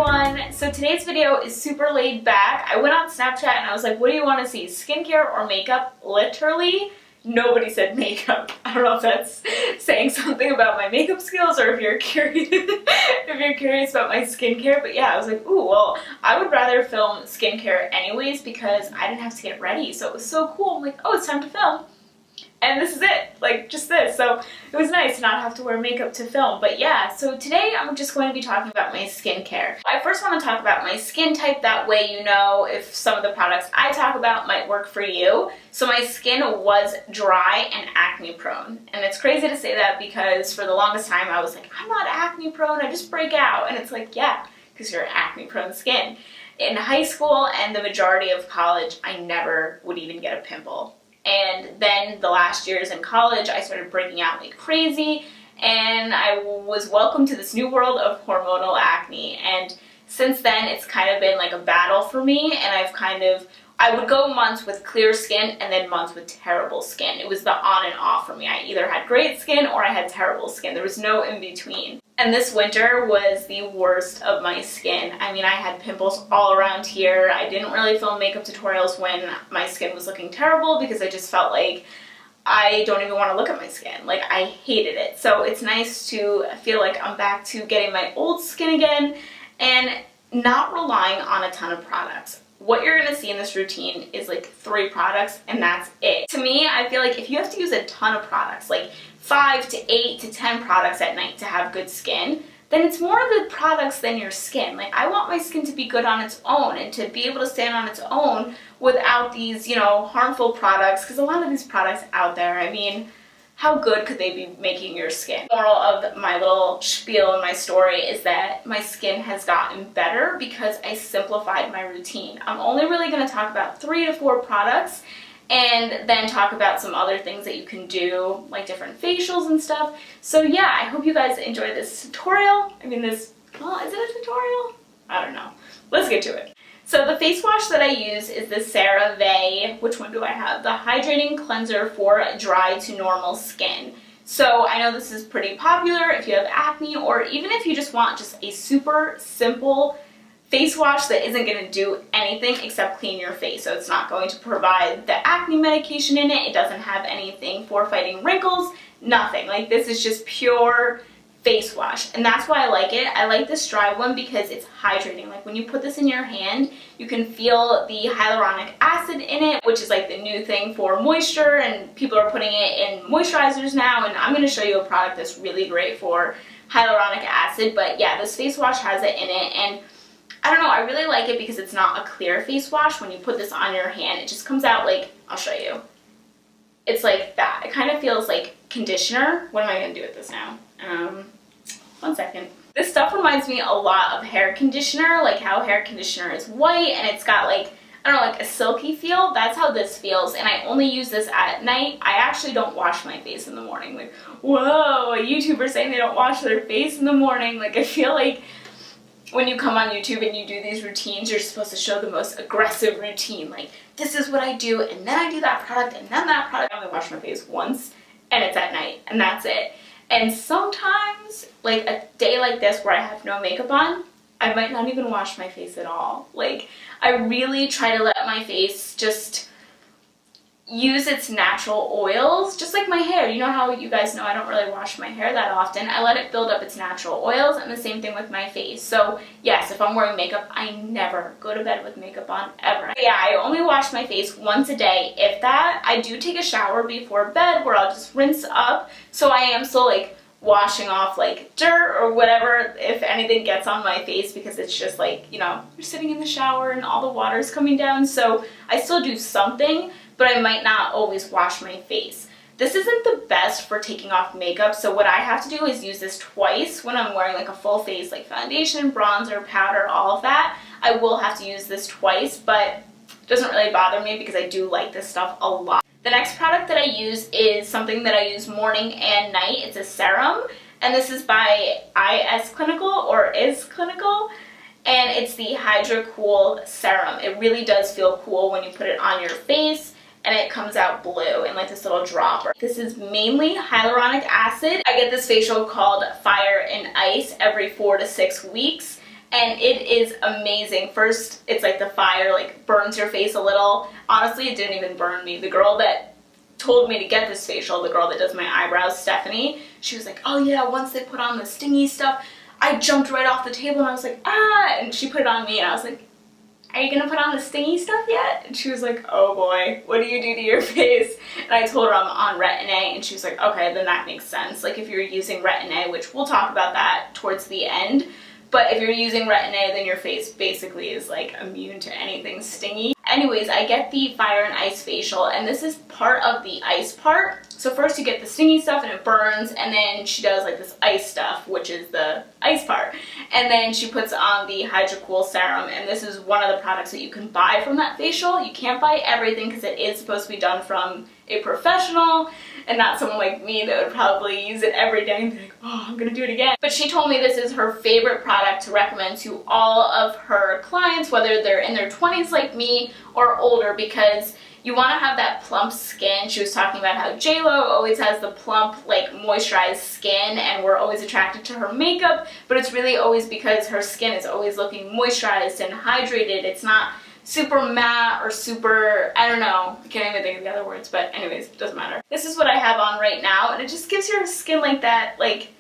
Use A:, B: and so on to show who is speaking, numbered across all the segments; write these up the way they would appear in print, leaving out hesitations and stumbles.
A: everyone! So today's video is super laid back. I went on Snapchat and I was like, what do you want to see? Skincare or makeup? Literally, nobody said makeup. I don't know if that's saying something about my makeup skills or if you're curious about my skincare, but yeah, I was like, ooh, well, I would rather film skincare anyways because I didn't have to get ready, so it was so cool. I'm like, oh, it's time to film. And this is it, like just this. So it was nice to not have to wear makeup to film. But yeah, so today I'm just going to be talking about my skincare. I first want to talk about my skin type, that way you know if some of the products I talk about might work for you. So my skin was dry and acne prone. And it's crazy to say that because for the longest time I was like, I'm not acne prone, I just break out. And it's like, yeah, because you're acne prone skin. In high school and the majority of college, I never would even get a pimple. And then the last years in college, I started breaking out like crazy, and I was welcomed to this new world of hormonal acne. And since then, it's kind of been like a battle for me, and I would go months with clear skin and then months with terrible skin. It was the on and off for me. I either had great skin or I had terrible skin. There was no in between. And this winter was the worst of my skin. I mean, I had pimples all around here. I didn't really film makeup tutorials when my skin was looking terrible because I just felt like I don't even want to look at my skin. Like, I hated it. So it's nice to feel like I'm back to getting my old skin again and not relying on a ton of products. What you're going to see in this routine is like 3 products and that's it. To me, I feel like if you have to use a ton of products, like 5 to 8 to 10 products at night to have good skin, then it's more the products than your skin. Like, I want my skin to be good on its own and to be able to stand on its own without these, harmful products, because a lot of these products out there, I mean, how good could they be making your skin? The moral of my little spiel in my story is that my skin has gotten better because I simplified my routine. I'm only really going to talk about 3 to 4 products and then talk about some other things that you can do, like different facials and stuff. So yeah, I hope you guys enjoy this tutorial. Is it a tutorial? I don't know. Let's get to it. So the face wash that I use is the CeraVe, which one do I have? The Hydrating Cleanser for dry to normal skin. So I know this is pretty popular if you have acne, or even if you just want just a super simple face wash that isn't going to do anything except clean your face. So it's not going to provide the acne medication in it. It doesn't have anything for fighting wrinkles, nothing. Like, this is just pure face wash, and that's why I like it. I like this dry one because it's hydrating. Like, when you put this in your hand, you can feel the hyaluronic acid in it, which is like the new thing for moisture, and people are putting it in moisturizers now, and I'm going to show you a product that's really great for hyaluronic acid. But yeah, this face wash has it in it, and I don't know, I really like it because it's not a clear face wash. When you put this on your hand, it just comes out like, I'll show you. It's like that. It kind of feels like conditioner. What am I going to do with this now? One second. This stuff reminds me a lot of hair conditioner, like how hair conditioner is white and it's got like, I don't know, like a silky feel. That's how this feels, and I only use this at night. I actually don't wash my face in the morning. Like, whoa, a YouTuber saying they don't wash their face in the morning. Like, I feel like when you come on YouTube and you do these routines, you're supposed to show the most aggressive routine. Like, this is what I do, and then I do that product, and then that product. I only wash my face once, and it's at night, and that's it. And sometimes, like a day like this where I have no makeup on, I might not even wash my face at all. Like, I really try to let my face just use its natural oils, just like my hair. You know how you guys know I don't really wash my hair that often. I let it build up its natural oils, and the same thing with my face. So yes, if I'm wearing makeup, I never go to bed with makeup on, ever. But yeah, I only wash my face once a day, if that. I do take a shower before bed where I'll just rinse up, so I am still like washing off like dirt or whatever if anything gets on my face, because it's just like, you're sitting in the shower and all the water's coming down. So I still do something, but I might not always wash my face. This isn't the best for taking off makeup, so what I have to do is use this twice when I'm wearing like a full face, like foundation, bronzer, powder, all of that. I will have to use this twice, but it doesn't really bother me because I do like this stuff a lot. The next product that I use is something that I use morning and night. It's a serum, and this is by Is Clinical, and it's the Hydra Cool Serum. It really does feel cool when you put it on your face, and it comes out blue in like this little dropper. This is mainly hyaluronic acid. I get this facial called Fire and Ice every 4 to 6 weeks, and it is amazing. First, it's like the fire like burns your face a little. Honestly, it didn't even burn me. The girl that told me to get this facial, the girl that does my eyebrows, Stephanie, she was like, oh yeah, once they put on the stingy stuff, I jumped right off the table and I was like, ah, and she put it on me and I was like, are you gonna put on the stingy stuff yet? And she was like, oh boy, what do you do to your face? And I told her I'm on Retin-A, and she was like, okay, then that makes sense. Like if you're using Retin-A, which we'll talk about that towards the end, but if you're using Retin-A, then your face basically is like immune to anything stingy. Anyways, I get the Fire and Ice facial, and this is part of the ice part. So first you get the stingy stuff and it burns, and then she does like this ice stuff, which is the ice part. And then she puts on the Hydrocool serum, and this is one of the products that you can buy from that facial. You can't buy everything because it is supposed to be done from a professional and not someone like me that would probably use it every day and be like, oh, I'm gonna do it again. But she told me this is her favorite product to recommend to all of her clients, whether they're in their 20s like me or older, because you want to have that plump skin. She was talking about how J-Lo always has the plump, like moisturized skin, and we're always attracted to her makeup, but it's really always because her skin is always looking moisturized and hydrated. It's not super matte or super, I don't know, I can't even think of the other words, but anyways, it doesn't matter. This is what I have on right now, and it just gives your skin like that, like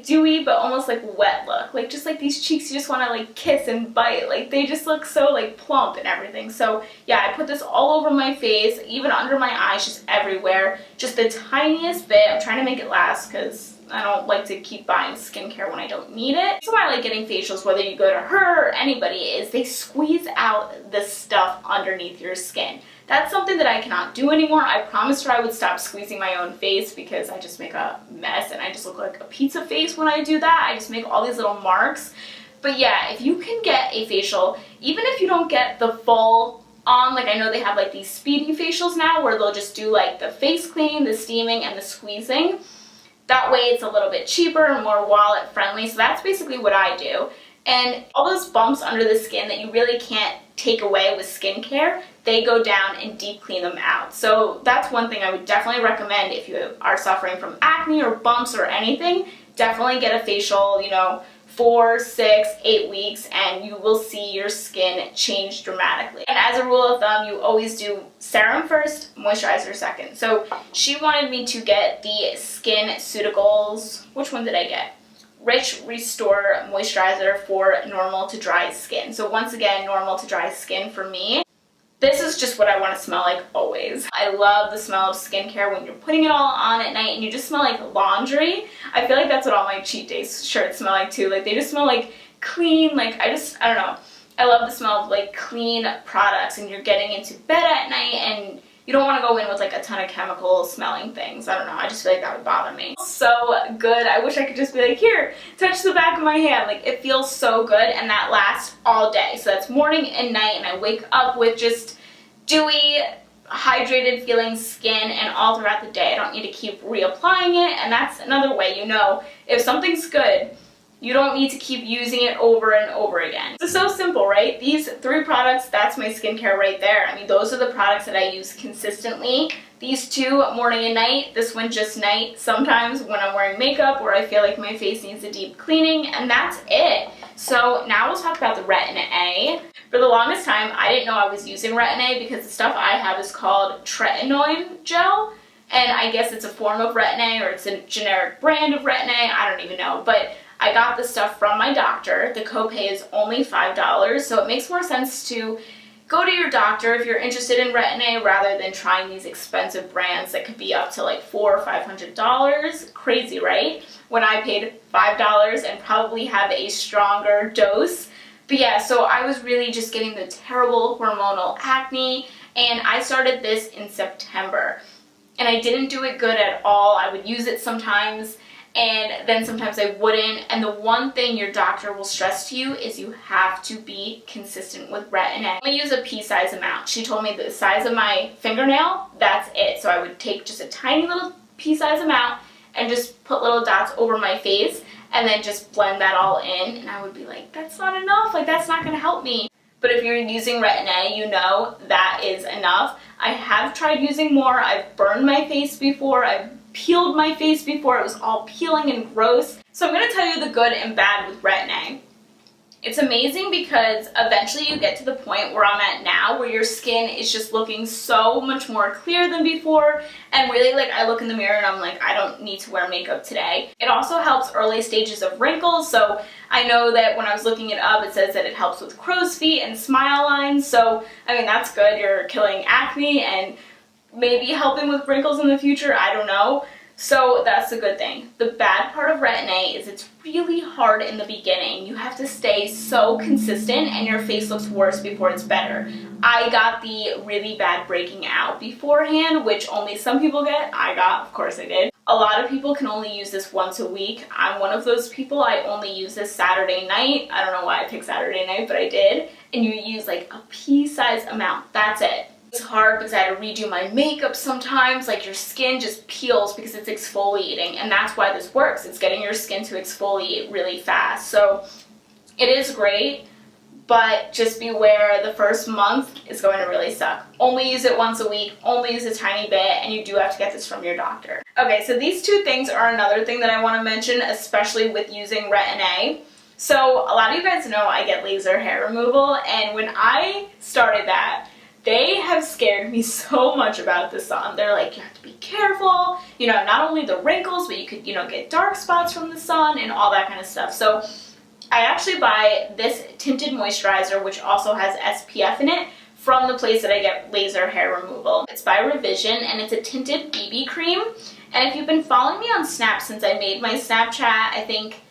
A: dewy but almost like wet look. Like just like these cheeks you just want to like kiss and bite. Like they just look so like plump and everything. So yeah, I put this all over my face, even under my eyes, just everywhere. Just the tiniest bit. I'm trying to make it last because I don't like to keep buying skincare when I don't need it. So why I like getting facials, whether you go to her or anybody, is they squeeze out the stuff underneath your skin. That's something that I cannot do anymore. I promised her I would stop squeezing my own face because I just make a mess and I just look like a pizza face when I do that. I just make all these little marks. But yeah, if you can get a facial, even if you don't get the full on, like I know they have like these speedy facials now where they'll just do like the face clean, the steaming, and the squeezing. That way it's a little bit cheaper and more wallet friendly. So that's basically what I do. And all those bumps under the skin that you really can't take away with skincare, they go down and deep clean them out. So that's one thing I would definitely recommend if you are suffering from acne or bumps or anything. Definitely get a facial, 4, 6, 8 weeks, and you will see your skin change dramatically. And as a rule of thumb, you always do serum first, moisturizer second. So she wanted me to get the Skin Suticals. Which one did I get? Rich Restore Moisturizer for normal to dry skin. So once again, normal to dry skin for me. This is just what I want to smell like always. I love the smell of skincare when you're putting it all on at night and you just smell like laundry. I feel like that's what all my cheat days shirts smell like too. Like they just smell like clean, like I don't know. I love the smell of like clean products, and you're getting into bed at night and you don't want to go in with like a ton of chemical smelling things. I don't know, I just feel like that would bother me. So good. I wish I could just be like, here, touch the back of my hand. Like it feels so good, and that lasts all day. So that's morning and night, and I wake up with just dewy, hydrated feeling skin, and all throughout the day. I don't need to keep reapplying it, and that's another way if something's good, you don't need to keep using it over and over again. It's so simple, right? These 3 products, that's my skincare right there. I mean, those are the products that I use consistently. These 2, morning and night. This one just night sometimes when I'm wearing makeup or I feel like my face needs a deep cleaning, and that's it. So now we'll talk about the Retin-A. For the longest time, I didn't know I was using Retin-A because the stuff I have is called tretinoin gel, and I guess it's a form of Retin-A or it's a generic brand of Retin-A. I don't even know, but I got this stuff from my doctor. The copay is only $5, so it makes more sense to go to your doctor if you're interested in Retin-A rather than trying these expensive brands that could be up to like $400 or $500. Crazy, right? When I paid $5 and probably have a stronger dose. But yeah, so I was really just getting the terrible hormonal acne, and I started this in September. And I didn't do it good at all. I would use it sometimes, and then sometimes I wouldn't. And the one thing your doctor will stress to you is you have to be consistent with Retin-A. I only use a pea-size amount. She told me the size of my fingernail, that's it. So I would take just a tiny little pea-size amount and just put little dots over my face and then just blend that all in. And I would be like, that's not enough. Like, that's not going to help me. But if you're using Retin-A, you know that is enough. I have tried using more. I've burned my face before. I've peeled my face before. It was all peeling and gross. So I'm going to tell you the good and bad with Retin-A. It's amazing because eventually you get to the point where I'm at now where your skin is just looking so much more clear than before, and really, like, I look in the mirror and I'm like, I don't need to wear makeup today. It also helps early stages of wrinkles, so I know that when I was looking it up, it says that it helps with crow's feet and smile lines, so I mean, that's good. You're killing acne and maybe helping with wrinkles in the future, I don't know. So that's a good thing. The bad part of Retin-A is it's really hard in the beginning. You have to stay so consistent and your face looks worse before it's better. I got the really bad breaking out beforehand, which only some people get. Of course I did. A lot of people can only use this once a week. I'm one of those people. I only use this Saturday night. I don't know why I picked Saturday night, but I did. And you use like a pea-sized amount. That's it. It's hard because I had to redo my makeup sometimes. Like, your skin just peels because it's exfoliating, and that's why this works. It's getting your skin to exfoliate really fast. So it is great, but just beware, the first month is going to really suck. Only use it once a week, only use a tiny bit, and you do have to get this from your doctor. Okay, so these two things are another thing that I want to mention, especially with using Retin-A. So a lot of you guys know I get laser hair removal, and when I started that, they have scared me so much about the sun. They're like, you have to be careful, you know, not only the wrinkles, but you could, you know, get dark spots from the sun and all that kind of stuff. So I actually buy this tinted moisturizer, which also has SPF in it, from the place that I get laser hair removal. It's by Revision, and it's a tinted BB cream. And if you've been following me on Snap since I made my Snapchat, I think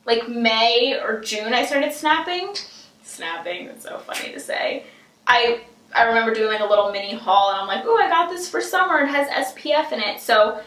A: like May or June I started snapping. Snapping, it's so funny to say. I remember doing like a little mini haul, and I'm like, oh, I got this for summer. It has SPF in it. So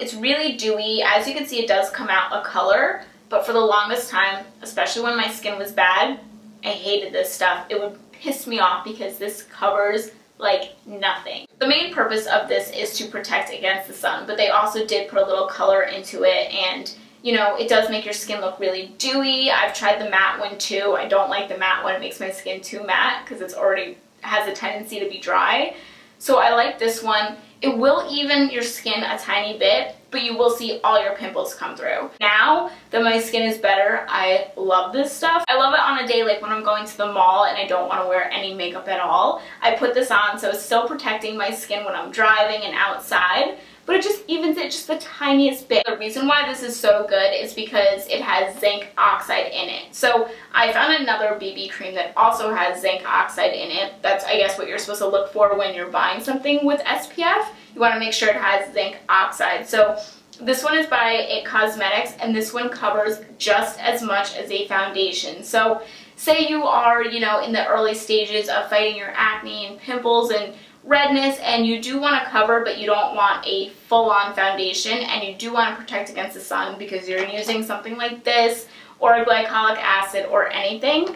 A: it's really dewy. As you can see, it does come out a color, but for the longest time, especially when my skin was bad, I hated this stuff. It would piss me off because this covers like nothing. The main purpose of this is to protect against the sun, but they also did put a little color into it, and you know, it does make your skin look really dewy. I've tried the matte one too. I don't like the matte one. It makes my skin too matte because it's already has a tendency to be dry. So I like this one. It will even your skin a tiny bit, but you will see all your pimples come through. Now that my skin is better, I love this stuff. I love it on a day like when I'm going to the mall and I don't want to wear any makeup at all. I put this on, so it's still protecting my skin when I'm driving and outside, but it just evens it just the tiniest bit. The reason why this is so good is because it has zinc oxide in it. So I found another BB cream that also has zinc oxide in it. That's, I guess, what you're supposed to look for when you're buying something with SPF. You want to make sure it has zinc oxide. So this one is by It Cosmetics, and this one covers just as much as a foundation. So say you are, you know, in the early stages of fighting your acne and pimples and redness, and you do want to cover, but you don't want a full-on foundation, and you do want to protect against the sun because you're using something like this or a glycolic acid or anything.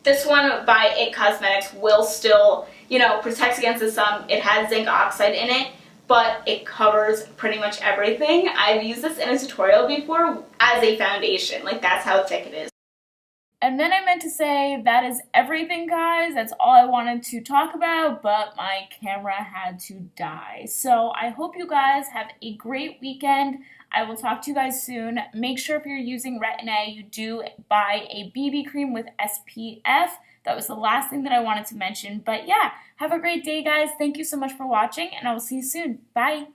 A: This one by It Cosmetics will still, you know, protect against the sun. It has zinc oxide in it, but it covers pretty much everything. I've used this in a tutorial before as a foundation. Like, that's how thick it is. And then I meant to say that is everything, guys. That's all I wanted to talk about, but my camera had to die. So I hope you guys have a great weekend. I will talk to you guys soon. Make sure if you're using Retin-A, you do buy a BB cream with SPF. That was the last thing that I wanted to mention. But yeah, have a great day, guys. Thank you so much for watching, and I will see you soon. Bye.